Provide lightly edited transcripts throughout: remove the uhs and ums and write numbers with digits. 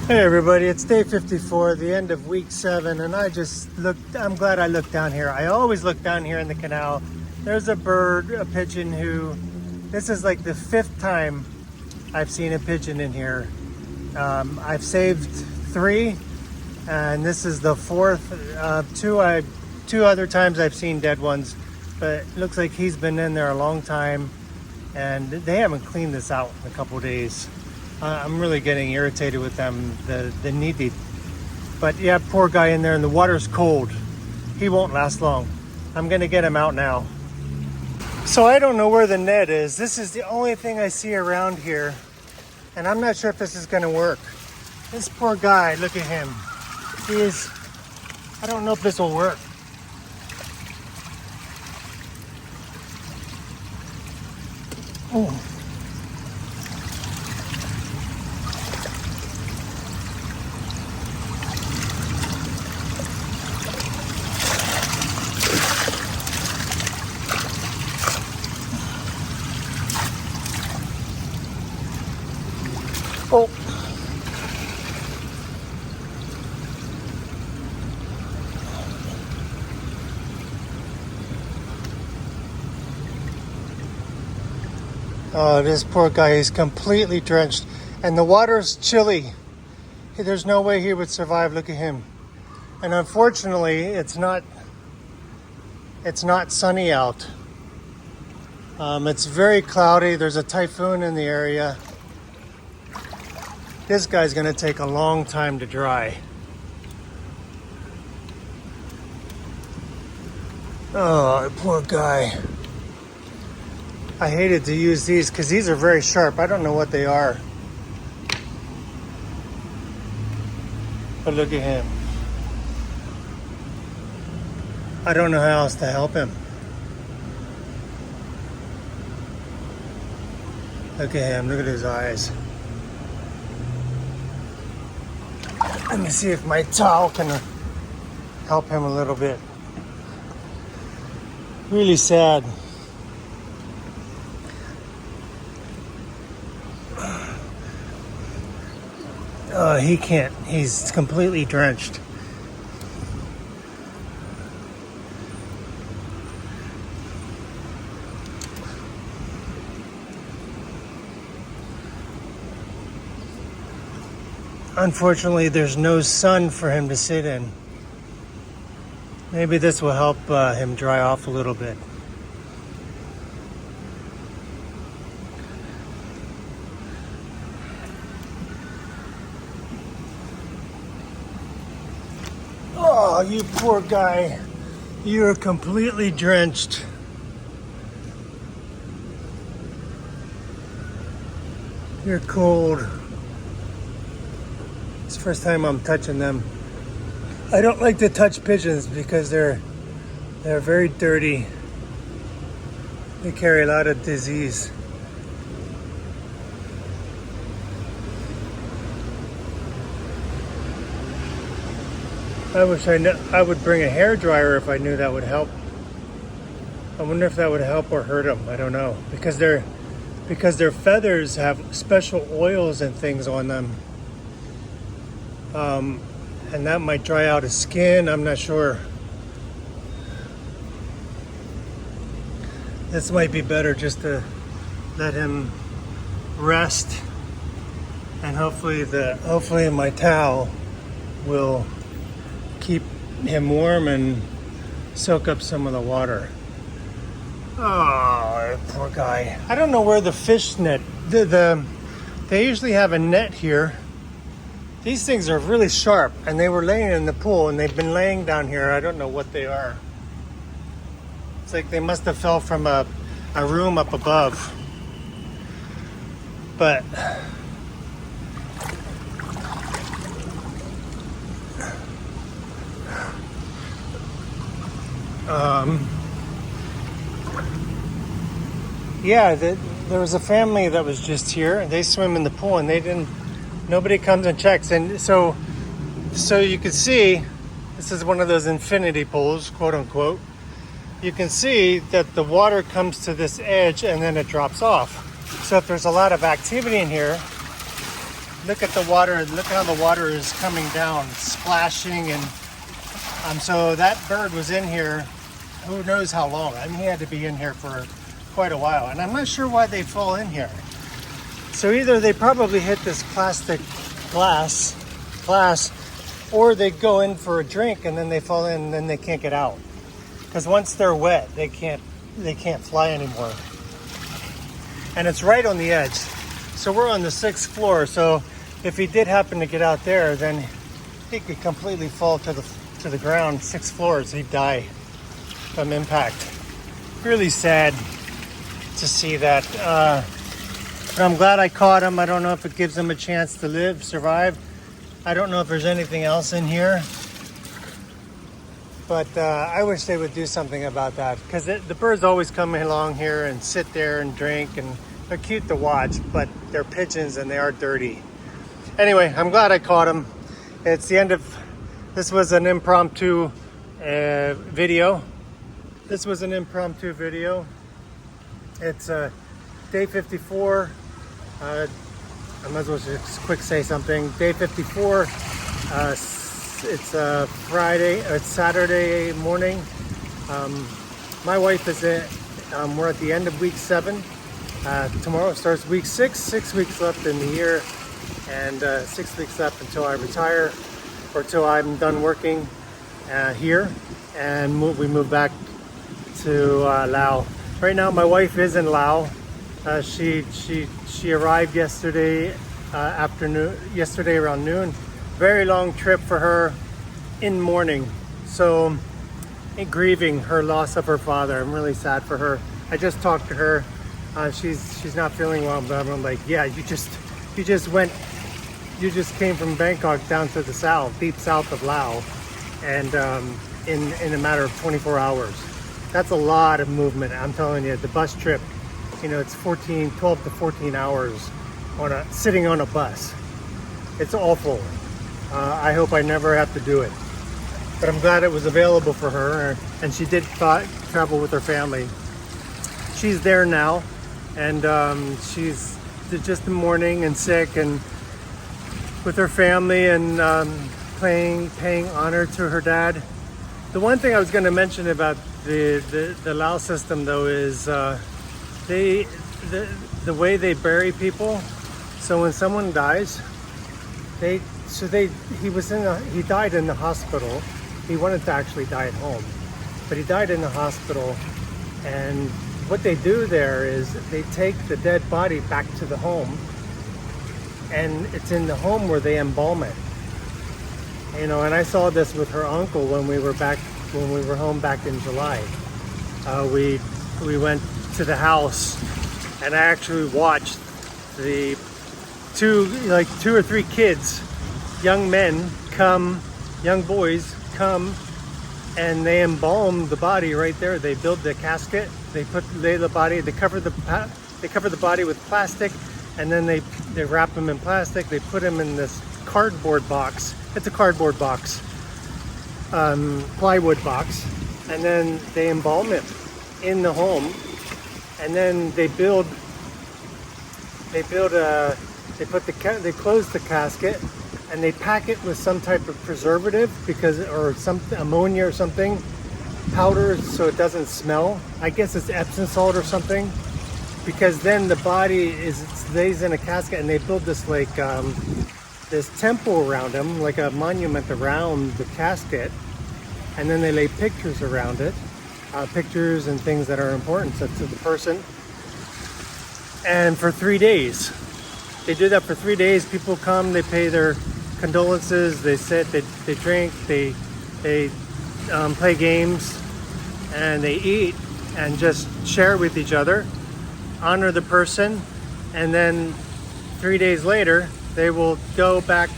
Hey everybody, it's day 54, the end of week 7, and I'm glad I looked down here. I always look down here in the canal. There's a bird, a pigeon this is like the 5th time I've seen a pigeon in here. I've saved 3, and this is the 4th. Two other times I've seen dead ones, but it looks like he's been in there a long time, and they haven't cleaned this out in a couple days. I'm really getting irritated with them, the needy. But yeah, poor guy in there, and the water's cold. He won't last long. I'm gonna get him out now. So I don't know where the net is. This is the only thing I see around here, and I'm not sure if this is gonna work. This poor guy, look at him. I don't know if this will work. Oh. Oh. Oh, this poor guy is completely drenched, and the water's chilly. There's no way he would survive. Look at him. And unfortunately, it's not sunny out. It's very cloudy. There's a typhoon in the area. This guy's gonna take a long time to dry. Oh, poor guy. I hated to use these because these are very sharp. I don't know what they are. But look at him. I don't know how else to help him. Look at him. Look at his eyes. Let me see if my towel can help him a little bit. Really sad. He can't. He's completely drenched. Unfortunately, there's no sun for him to sit in. Maybe this will help him dry off a little bit. Oh, you poor guy. You're completely drenched. You're cold. It's the first time I'm touching them. I don't like to touch pigeons because they're very dirty. They carry a lot of disease. I wish I would bring a hair dryer if I knew that would help. I wonder if that would help or hurt them. I don't know, because their feathers have special oils and things on them. And that might dry out his skin. I'm not sure. This might be better just to let him rest, and hopefully my towel will keep him warm and soak up some of the water. Oh, poor guy. I don't know where the fish net. They usually have a net here. These things are really sharp, and they were laying in the pool, and they've been laying down here. I don't know what they are. It's like they must have fell from a room up above. But yeah, there was a family that was just here, and they swim in the pool, and nobody comes and checks. And so you can see, this is one of those infinity pools, quote unquote. You can see that the water comes to this edge and then it drops off. So if there's a lot of activity in here, look at the water. Look how the water is coming down, splashing, and so that bird was in here. Who knows how long? I mean, he had to be in here for quite a while, and I'm not sure why they fall in here. So either they probably hit this plastic glass, or they go in for a drink and then they fall in and then they can't get out. Because once they're wet, they can't fly anymore. And it's right on the edge. So we're on the 6th floor. So if he did happen to get out there, then he could completely fall to the ground. 6 floors, he'd die from impact. Really sad to see that. But I'm glad I caught him. I don't know if it gives him a chance to live, survive. I don't know if there's anything else in here. But I wish they would do something about that, because the birds always come along here and sit there and drink, and they're cute to watch, but they're pigeons and they are dirty. Anyway, I'm glad I caught them. It's the end of, this was an impromptu video. This was an impromptu video. It's day 54. I might as well just quick say something. Day 54. It's Friday. It's Saturday morning. My wife is we're at the end of week 7. Tomorrow starts week 6. 6 weeks left in the year, and 6 weeks left until I retire, or till I'm done working here, and we move back to Laos. Right now, my wife is in Laos. She arrived yesterday yesterday around noon. Very long trip for her in mourning. So grieving her loss of her father. I'm really sad for her. I just talked to her. She's not feeling well, but I'm like, yeah, you just came from Bangkok down to the south, deep south of Laos, and in a matter of 24 hours. That's a lot of movement. I'm telling you, the bus trip, it's 12 to 14 hours sitting on a bus. It's awful. I hope I never have to do it. But I'm glad it was available for her, and she did travel with her family. She's there now, and she's just in mourning and sick, and with her family, and paying honor to her dad. The one thing I was going to mention about the Lao system, though, is the way they bury people. So when someone dies, he died in the hospital. He wanted to actually die at home, but he died in the hospital. And what they do there is they take the dead body back to the home, and it's in the home where they embalm it. And I saw this with her uncle when we were home back in July. We went to the house, and I actually watched the two or three kids, young boys come, and they embalm the body right there. They build the casket, they cover the body with plastic, and then they wrap them in plastic. They put them in this cardboard box. It's a cardboard box, plywood box, and then they embalm it in the home, and then they close the casket, and they pack it with some type of preservative, or some ammonia or something, powder, so it doesn't smell. I guess it's Epsom salt or something, because then the body stays in a casket, and they build this this temple around him, like a monument around the casket, and then they lay pictures around it, pictures and things that are important to the person. And for 3 days, they do that for 3 days. People come, they pay their condolences, they sit, they drink, they play games, and they eat, and just share with each other, honor the person, and then 3 days later, they will take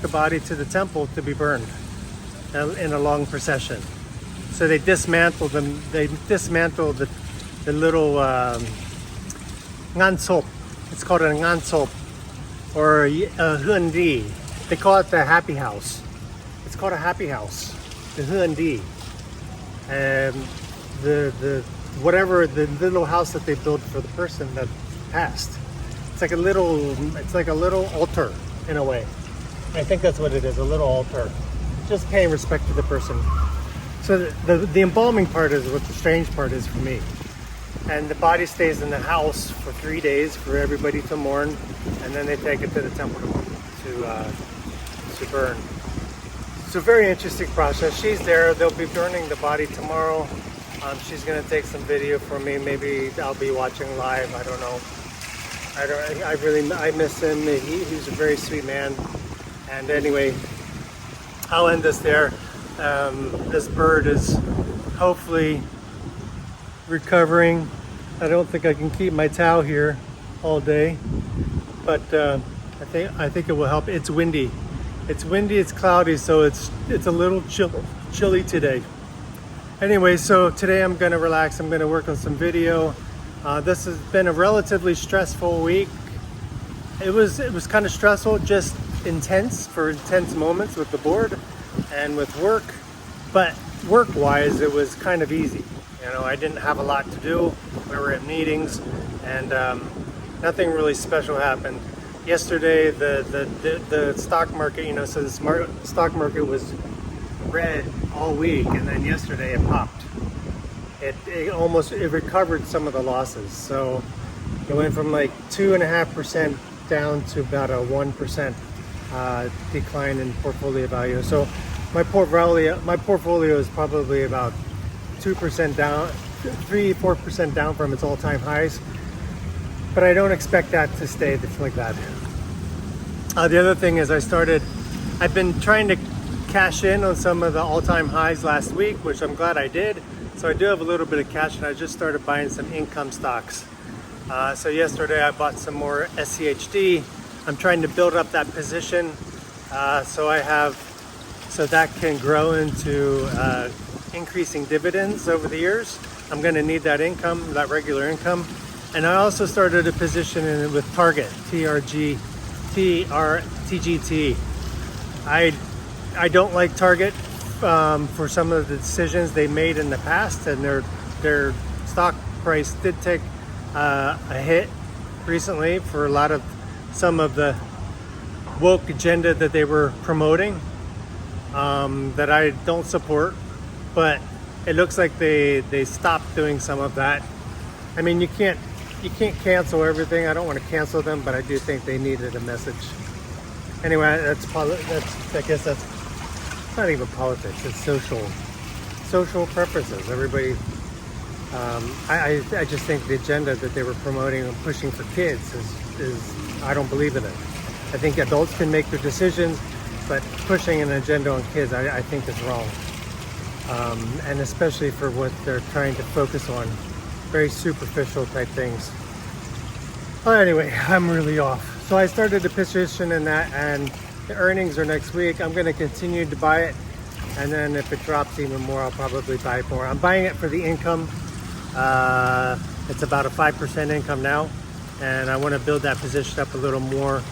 the body to the temple to be burned in a long procession. So they dismantle them. They dismantle the little ngansop. It's called a ngansop, or a hundi. They call it the happy house. It's called a happy house, the hundi. And the whatever the little house that they built for the person that passed. It's like a little altar in a way. I think that's what it is, a little altar. Just paying respect to the person. So the embalming part is what the strange part is for me. And the body stays in the house for 3 days for everybody to mourn, and then they take it to the temple to burn. So very interesting process. She's there. They'll be burning the body tomorrow. She's gonna take some video for me. Maybe I'll be watching live. I don't know. I miss him. He's a very sweet man. And anyway, I'll end this there. This bird is hopefully recovering. I don't think I can keep my towel here all day, but I think it will help. It's windy. It's cloudy, so it's a little chilly today. Anyway, so today I'm gonna relax. I'm gonna work on some video. This has been a relatively stressful week. It was kind of stressful, just intense moments with the board and with work, but work-wise it was kind of easy. You know, I didn't have a lot to do. We were at meetings, and nothing really special happened. Yesterday, the stock market, you know, so the stock market was red all week, and then yesterday it popped. It recovered some of the losses. So it went from like 2.5% down to about a 1% decline in portfolio value. So my portfolio is probably about 2% down, 3-4% down from its all-time highs. But I don't expect that to stay like that. The other thing is I've been trying to cash in on some of the all-time highs last week, which I'm glad I did. So I do have a little bit of cash, and I just started buying some income stocks. So yesterday I bought some more SCHD. I'm trying to build up that position so that can grow into increasing dividends over the years. I'm going to need that income, that regular income. And I also started a position with Target, TGT. I don't like Target for some of the decisions they made in the past, and their stock price did take a hit recently for some of the woke agenda that they were promoting that I don't support. But it looks like they stopped doing some of that. I mean, you can't cancel everything. I don't want to cancel them, but I do think they needed a message. Anyway, I guess that's not even politics. It's social purposes. Everybody. I just think the agenda that they were promoting and pushing for kids is I don't believe in it. I think adults can make their decisions, but pushing an agenda on kids, I think is wrong. And especially for what they're trying to focus on, very superficial type things. Well, anyway, I'm really off. So I started a position in that, and the earnings are next week. I'm going to continue to buy it, and then if it drops even more, I'll probably buy more. I'm buying it for the income. It's about a 5% income now, and I want to build that position up a little more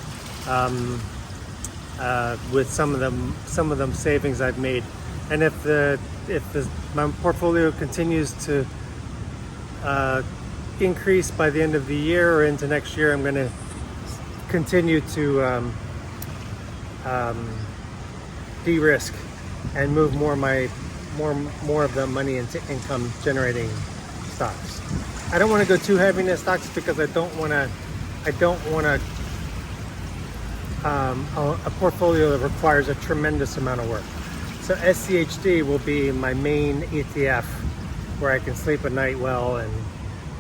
with some of them savings I've made. And if my portfolio continues to increase by the end of the year or into next year, I'm going to continue to de-risk and move more of the money into income generating stocks. I don't want to go too heavy into stocks because I don't want a portfolio that requires a tremendous amount of work. So SCHD will be my main ETF where I can sleep at night well,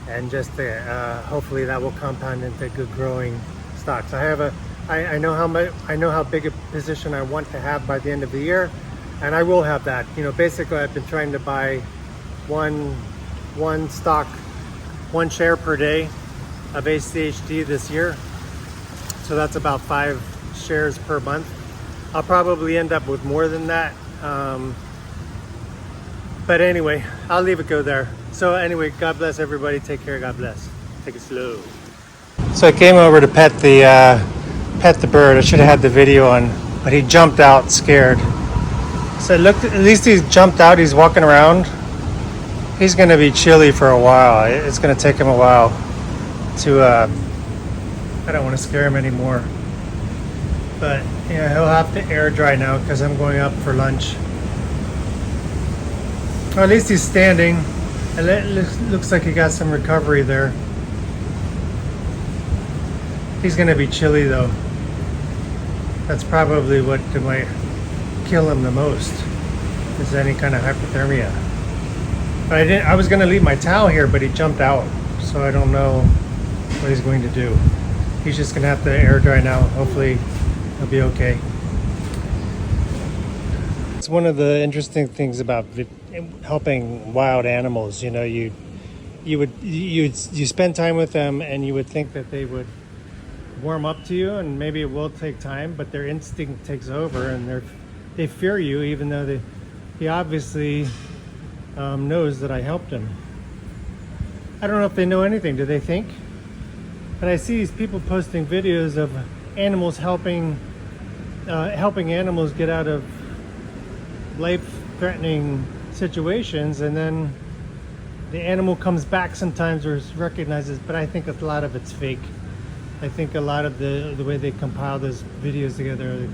and just hopefully that will compound into good growing stocks. I know how big a position I want to have by the end of the year, and I will have that. You know, basically I've been trying to buy one stock, one share per day of SCHD this year. So that's about 5 shares per month. I'll probably end up with more than that. But anyway, I'll leave it go there. So anyway, God bless everybody. Take care. God bless. Take it slow. So I came over to pet the bird. I should have had the video on, but he jumped out scared. So look, at least he's jumped out. He's walking around. He's going to be chilly for a while. It's going to take him a while to, I don't want to scare him anymore. But yeah, he'll have to air dry now because I'm going up for lunch. Or at least he's standing. It looks like he got some recovery there. He's going to be chilly though. That's probably what might kill him the most, is any kind of hypothermia. But I was going to leave my towel here, but he jumped out. So I don't know what he's going to do. He's just going to have to air dry now. Hopefully he'll be okay. It's one of the interesting things about helping wild animals. You know, you spend time with them and you would think that they would warm up to you, and maybe it will take time, but their instinct takes over and they fear you, even though he obviously knows that I helped him. I don't know if they know anything. Do they think? But I see these people posting videos of animals helping animals get out of life-threatening situations, and then the animal comes back sometimes or recognizes, but I think a lot of it's fake. I think a lot of the way they compile those videos together,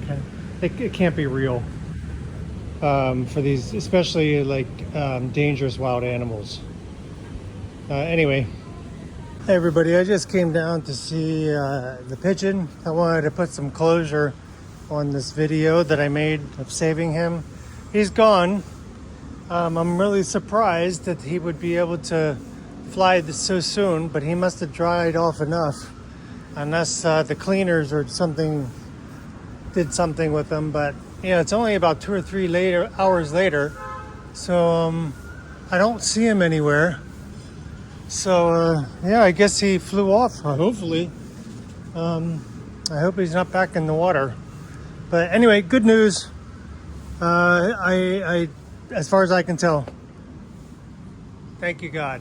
it can't be real for these, especially like dangerous wild animals. Anyway, hey everybody, I just came down to see the pigeon. I wanted to put some closure on this video that I made of saving him. He's gone. I'm really surprised that he would be able to fly this so soon, but he must have dried off enough. Unless the cleaners or something did something with them. But yeah, it's only about 2 or 3 hours later, so I don't see him anywhere. So yeah, I guess he flew off. Hopefully, I hope he's not back in the water. But anyway, good news. I as far as I can tell. Thank you, God.